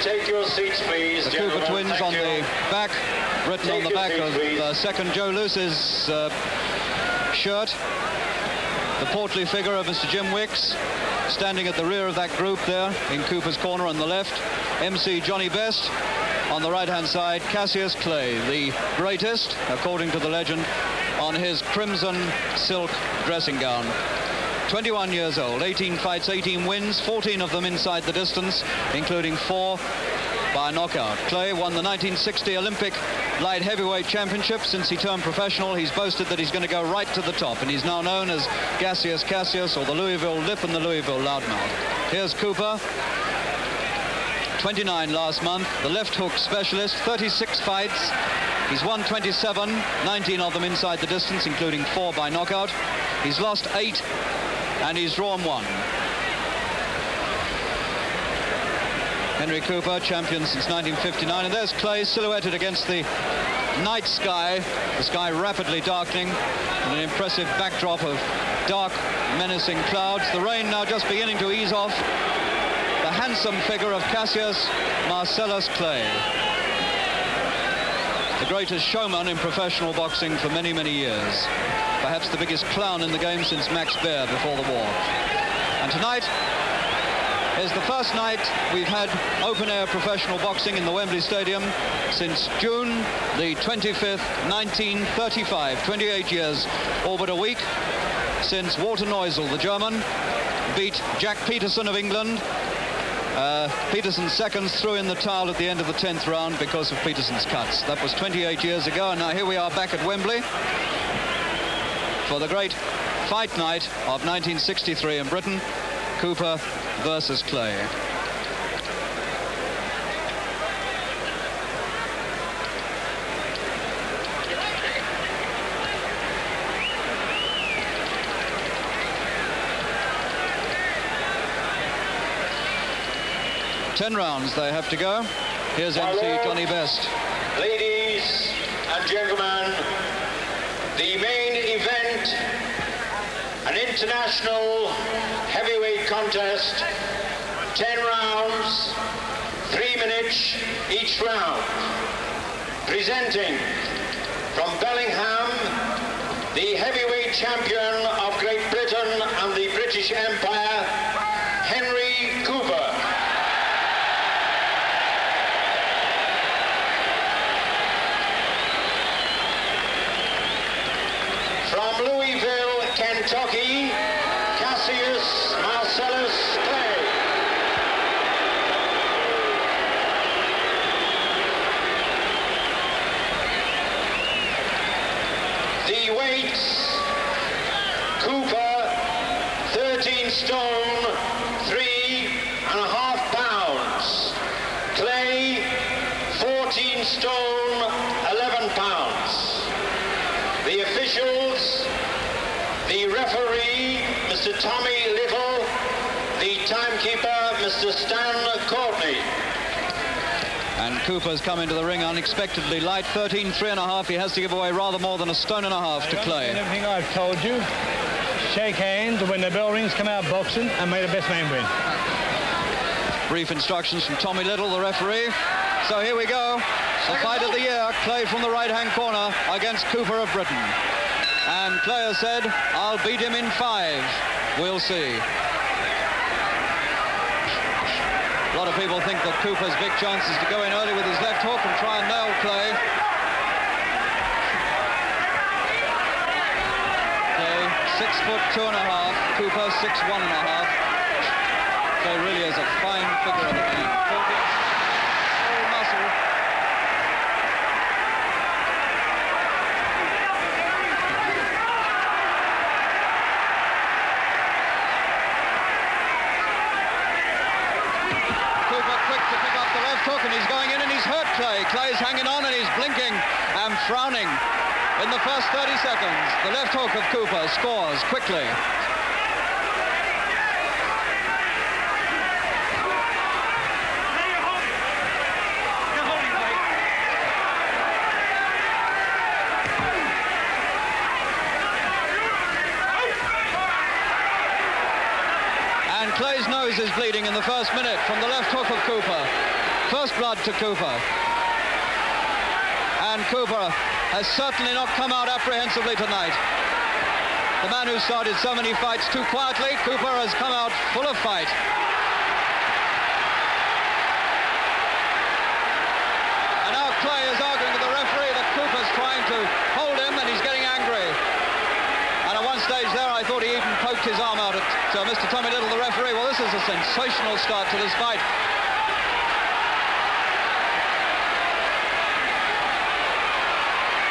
take your seats, please, The gentlemen. Cooper twins Thank on you. the back, written Take on the your back seat, of please. second Joe Luce's shirt. The portly figure of Mr. Jim Wicks, standing at the rear of that group there in Cooper's corner on the left. MC Johnny Best. On the right-hand side, Cassius Clay, the greatest, according to the legend, on his crimson silk dressing gown. 21 years old, 18 fights, 18 wins, 14 of them inside the distance, including 4 by knockout. Clay won the 1960 Olympic light heavyweight championship. Since he turned professional, he's boasted that he's going to go right to the top, and he's now known as Gaseous Cassius, or the Louisville Lip and the Louisville Loudmouth. Here's Cooper, 29 last month, the left hook specialist, 36 fights. He's won 27, 19 of them inside the distance, including 4 by knockout. He's lost 8, and he's drawn 1. Henry Cooper, champion since 1959. And there's Clay silhouetted against the night sky, the sky rapidly darkening, and an impressive backdrop of dark, menacing clouds. The rain now just beginning to ease off. The handsome figure of Cassius Marcellus Clay, the greatest showman in professional boxing for many, many years. Perhaps the biggest clown in the game since Max Baer before the war. And tonight is the first night we've had open-air professional boxing in the Wembley Stadium since June the 25th, 1935. 28 years, all but a week, since Walter Neusel, the German, beat Jack Peterson of England. Peterson's seconds threw in the towel at the end of the 10th round because of Peterson's cuts. That was 28 years ago, and now here we are back at Wembley for the great fight night of 1963 in Britain, Cooper versus Clay. Ten rounds they have to go. Here's MC Johnny Best. Ladies and gentlemen, the main event, an international heavyweight contest, 10 rounds, 3 minutes each round. Presenting from Bellingham, the heavyweight champion of Great Britain and the British Empire, Henry Cooper. From Louisville, Kentucky, Cassius Marcellus Clay. The weights: Cooper, 13 stone, 3.5 pounds. Clay, 14 stone, 11 pounds. The officials, the referee, Mr. Tommy Little, the timekeeper, Mr. Stan Courtney. And Cooper's come into the ring unexpectedly light, 13.3.5. He has to give away rather more than a stone and a half to Clay. Everything I've told you. Shake hands when the bell rings, come out boxing, and may the best man win. Brief instructions from Tommy Little, the referee. So here we go. The fight of the year, Clay from the right-hand corner against Cooper of Britain. And Clay has said, I'll beat him in 5. We'll see. A lot of people think that Cooper's big chance is to go in early with his left hook and try and nail Clay. Clay, 6'2.5", Cooper 6'1.5". Clay really is a fine figure of the game. All muscle. Hook, and he's going in and he's hurt Clay. Clay's hanging on and he's blinking and frowning. In the first 30 seconds, the left hook of Cooper scores quickly. And Clay's nose is bleeding in the first minute from the left hook of Cooper. first blood to Cooper. And Cooper has certainly not come out apprehensively tonight. The man who started so many fights too quietly, Cooper has come out full of fight. And now Clay is arguing with the referee that Cooper's trying to hold him and he's getting angry. And at one stage there, I thought he even poked his arm out at Mr. Tommy Little, the referee. Well, this is a sensational start to this fight.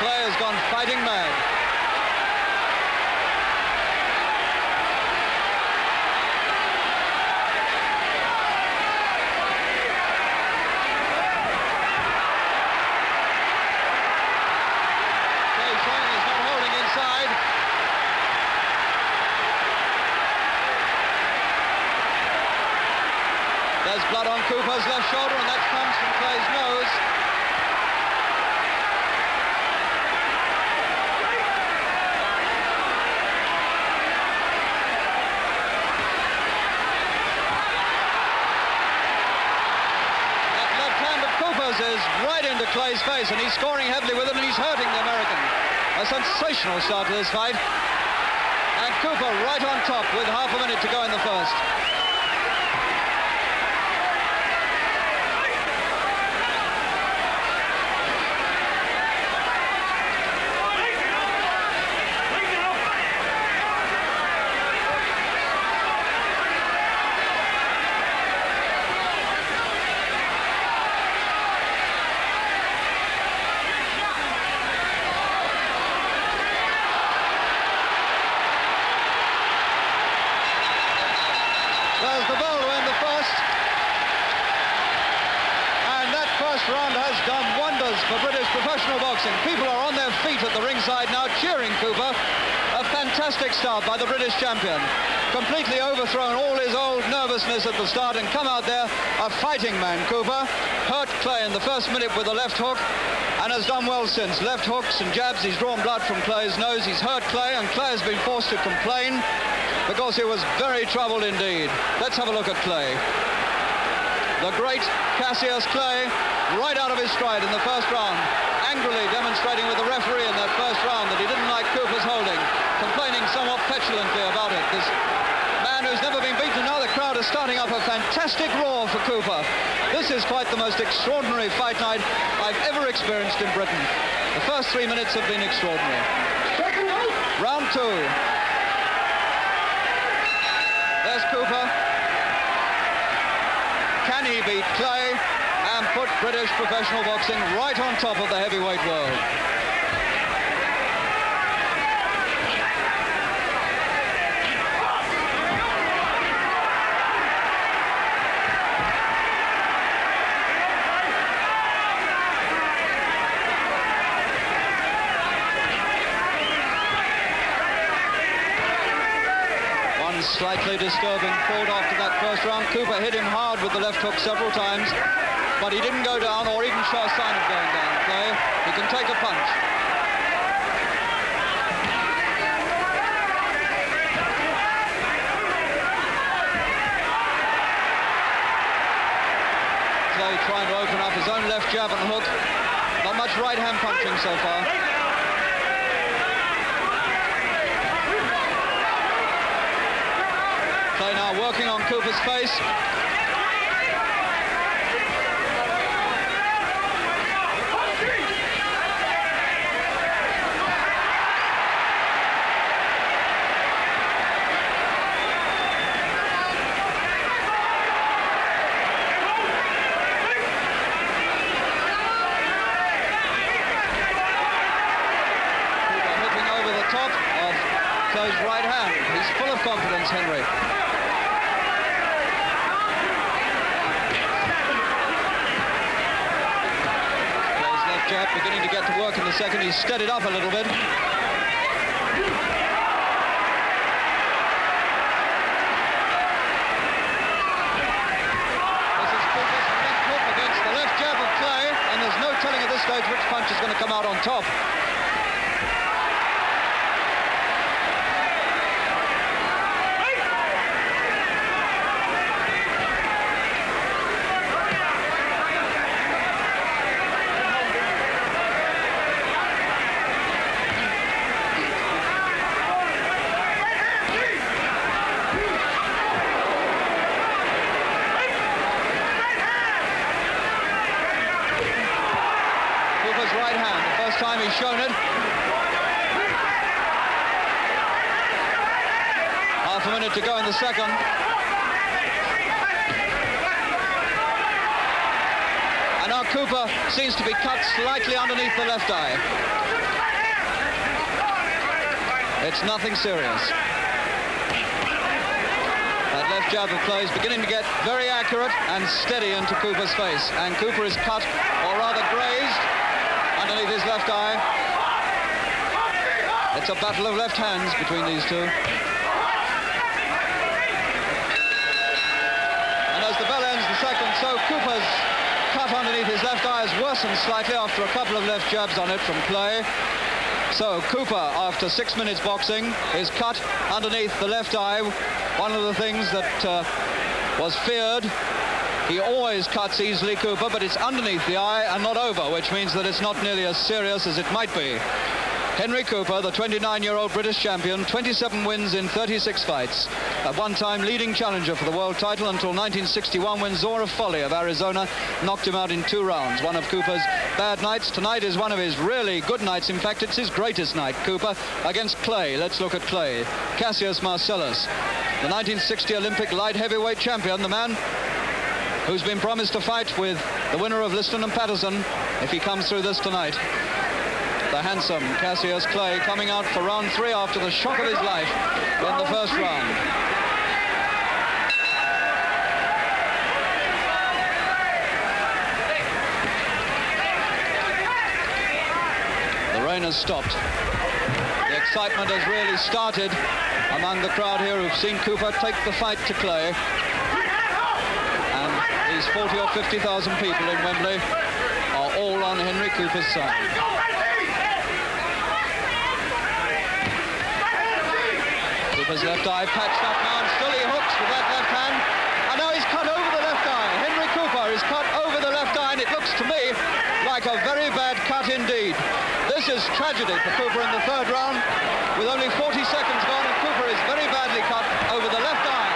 Clay has gone fighting mad. There's blood on Cooper's left shoulder, and that comes from Clay's nose. That left hand of Cooper's is right into Clay's face, and he's scoring heavily with it, and he's hurting the American. A sensational start to this fight. And Cooper right on top with half a minute to go in the first. There's the bell to end the first. And that first round has done wonders for British professional boxing. People are on their feet at the ringside now cheering Cooper. A fantastic start by the British champion. Completely overthrown all his old nervousness at the start and come out there a fighting man, Cooper. Hurt Clay in the first minute with a left hook and has done well since. Left hooks and jabs. He's drawn blood from Clay's nose. He's hurt Clay, and Clay has been forced to complain because he was very troubled indeed. Let's have a look at Clay. The great Cassius Clay, right out of his stride in the first round, angrily demonstrating with the referee in that first round that he didn't like Cooper's holding, complaining somewhat petulantly about it. This man who's never been beaten, now the crowd is starting up a fantastic roar for Cooper. This is quite the most extraordinary fight night I've ever experienced in Britain. The first 3 minutes have been extraordinary. Round two. There's Cooper. Can he beat Clay and put British professional boxing right on top of the heavyweight world? Slightly disturbing thought after that first round. Cooper hit him hard with the left hook several times, but he didn't go down or even show a sign of going down. Clay, he can take a punch. Clay trying to open up his own left jab and hook. Not much right hand punching so far. Clay now working on Cooper's face. Cooper hitting over the top of Clay's right hand. He's full of confidence, Henry. Jab beginning to get to work in the second. He's steadied up a little bit. This is Cooper's left hook against the left jab of Clay, and there's no telling at this stage which punch is going to come out on top. last time he's shown it. Half a minute to go in the second. And now Cooper seems to be cut slightly underneath the left eye. It's nothing serious. That left jab of play is beginning to get very accurate and steady into Cooper's face. And Cooper is cut, or rather grazed, underneath his left eye. It's a battle of left hands between these two. And as the bell ends the second, so Cooper's cut underneath his left eye has worsened slightly after a couple of left jabs on it from Clay. So Cooper, after 6 minutes boxing, is cut underneath the left eye. One of the things that was feared. He always cuts easily, Cooper, but it's underneath the eye and not over, which means that it's not nearly as serious as it might be. Henry Cooper, the 29-year-old British champion, 27 wins in 36 fights. At one time leading challenger for the world title until 1961 when Zora Foley of Arizona knocked him out in 2 rounds. One of Cooper's bad nights. Tonight is one of his really good nights. In fact, it's his greatest night, Cooper, against Clay. Let's look at Clay. Cassius Marcellus, the 1960 Olympic light heavyweight champion, the man who's been promised a fight with the winner of Liston and Patterson if he comes through this tonight. The handsome Cassius Clay coming out for round 3 after the shock of his life in the first round. The rain has stopped. The excitement has really started among the crowd here who've seen Cooper take the fight to Clay. And these 40 or 50,000 people in Wembley are all on Henry Cooper's side. Cooper's left eye patched up now, and still he hooks with that left hand. And now he's cut over the left eye. Henry Cooper is cut over the left eye, and it looks to me like a very bad cut indeed. This is tragedy for Cooper in the 3rd round, with only 40 seconds gone, and Cooper is very badly cut over the left eye.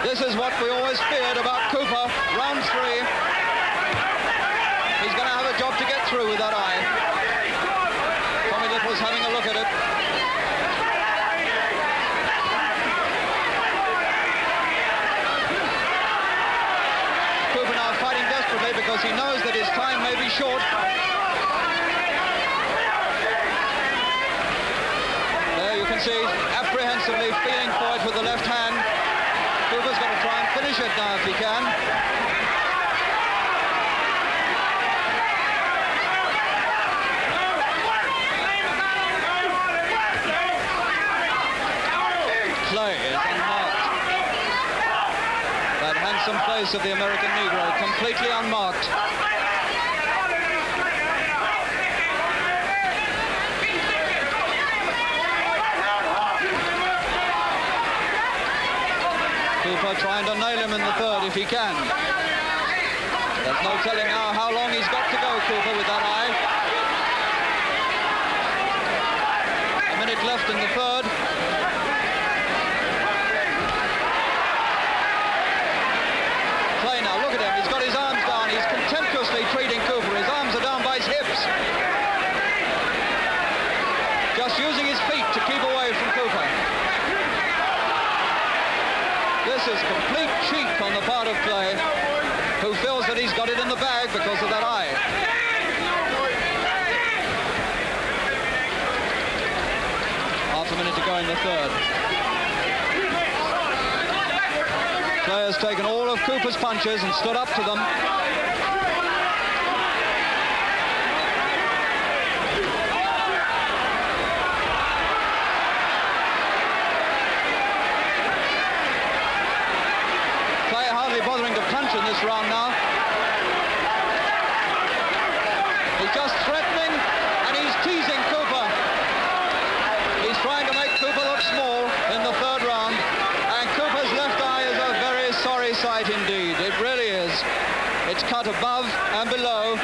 This is what we always feared about Cooper. Round 3. He's going to have a job to get through with that eye. Tommy Little's having a look at it. Cooper now fighting desperately because he knows that his time may be short. There you can see apprehensively feeling for it with the left hand. Cooper's going to try and finish it now if he can. Clay is unmarked. That handsome face of the American Negro, completely unmarked. Cooper trying to nail him in the 3rd if he can. There's no telling now how long he's got to go, Cooper, with that eye. A minute left in the 3rd. Clay now, look at him. He's got his arms down. He's contemptuously treating Cooper. His arms are down by his hips. Just using his feet to keep away from Cooper. This is complete cheek on the part of Clay, who feels that he's got it in the bag because of that eye. Half a minute to go in the 3rd. Clay has taken all of Cooper's punches and stood up to them. Bothering to punch in this round now. He's just threatening and he's teasing Cooper. He's trying to make Cooper look small in the 3rd round, and Cooper's left eye is a very sorry sight indeed. It really is. It's cut above and below.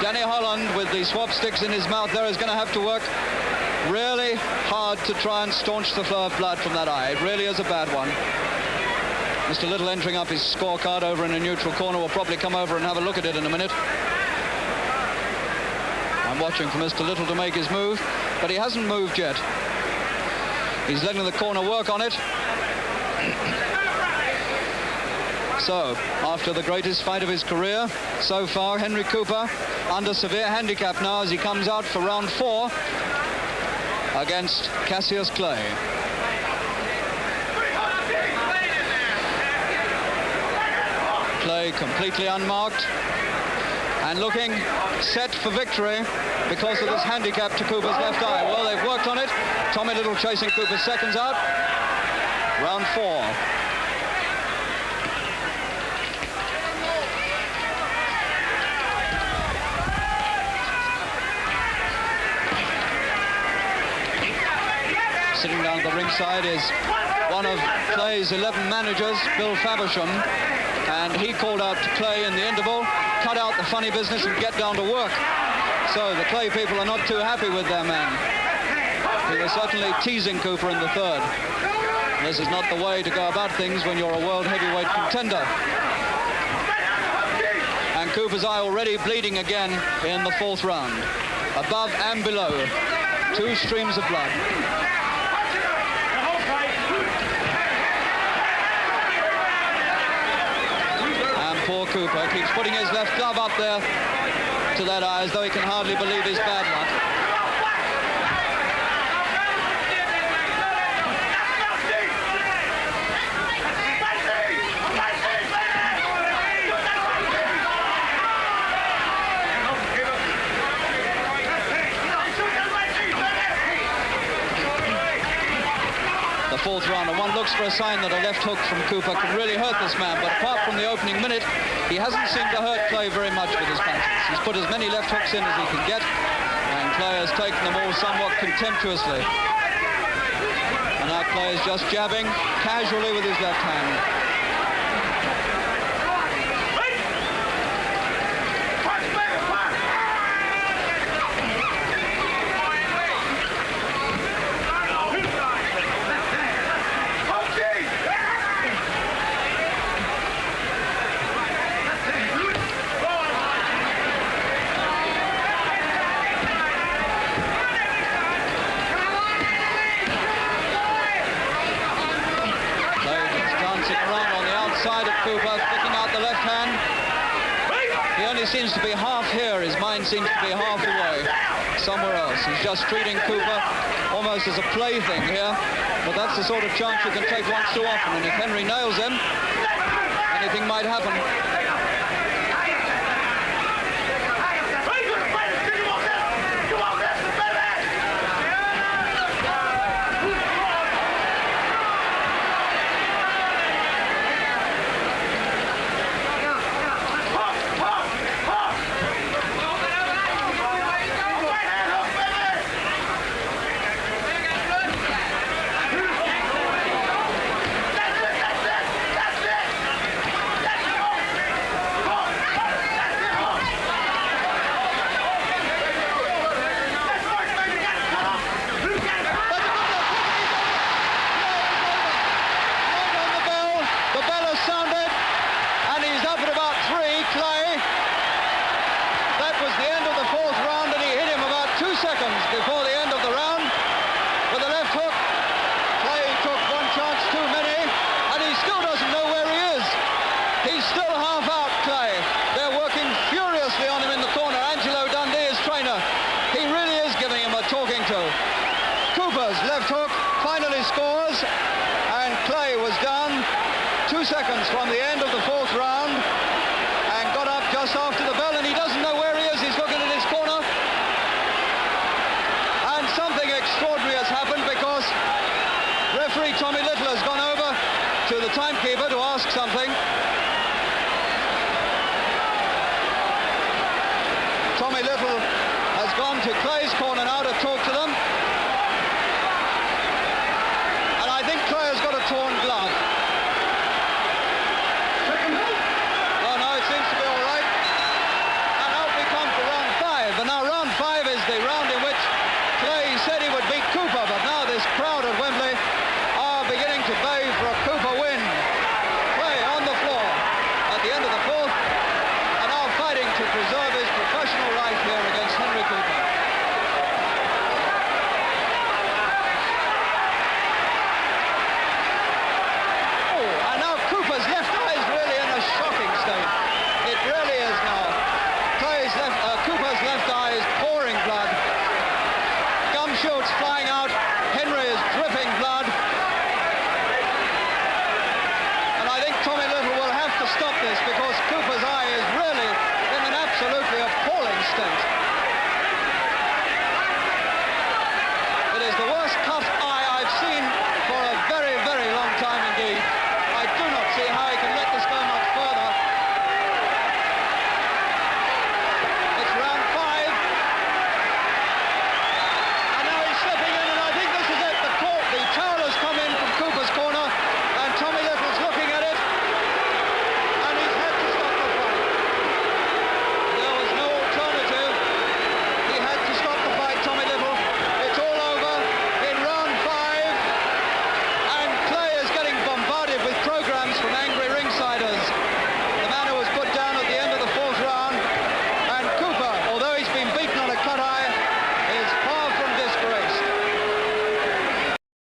Danny Holland, with the swab sticks in his mouth there, is going to have to work really hard to try and staunch the flow of blood from that eye. It really is a bad one. Mr. Little entering up his scorecard over in a neutral corner. Will probably come over and have a look at it in a minute. I'm watching for Mr. Little to make his move, but he hasn't moved yet. He's letting the corner work on it. So, after the greatest fight of his career so far, Henry Cooper under severe handicap now as he comes out for round 4 against Cassius Clay. Clay completely unmarked and looking set for victory because of this handicap to Cooper's left eye. Well, they've worked on it. Tommy Little chasing Cooper's seconds out. Round 4. Sitting down at the ringside is one of Clay's 11 managers, Bill Faversham, and he called out to Clay in the interval, cut out the funny business and get down to work. So the Clay people are not too happy with their man. He was certainly teasing Cooper in the third. This is not the way to go about things when you're a world heavyweight contender. And Cooper's eye already bleeding again in the 4th round. Above and below, 2 streams of blood. Poor Cooper keeps putting his left glove up there to that eye as though he can hardly believe his bad luck. The 4th round, and one looks for a sign that a left hook from Cooper can really hurt this man, but apart from the opening minute, he hasn't seemed to hurt Clay very much with his punches. He's put as many left hooks in as he can get, and Clay has taken them all somewhat contemptuously. And now Clay is just jabbing casually with his left hand. Cooper flicking out the left hand. He only seems to be half here. His mind seems to be half away somewhere else. He's just treating Cooper almost as a plaything here. But that's the sort of chance you can take once too often. And if Henry nails him, anything might happen. Cooper's left hook finally scores, and Clay was down 2 seconds from the end of the 4th round and got up just after the bell, and he doesn't know where he is. He's looking at his corner, and something extraordinary has happened because referee Tommy Little has gone over to the timekeeper to ask something. Tommy Little has gone to Clay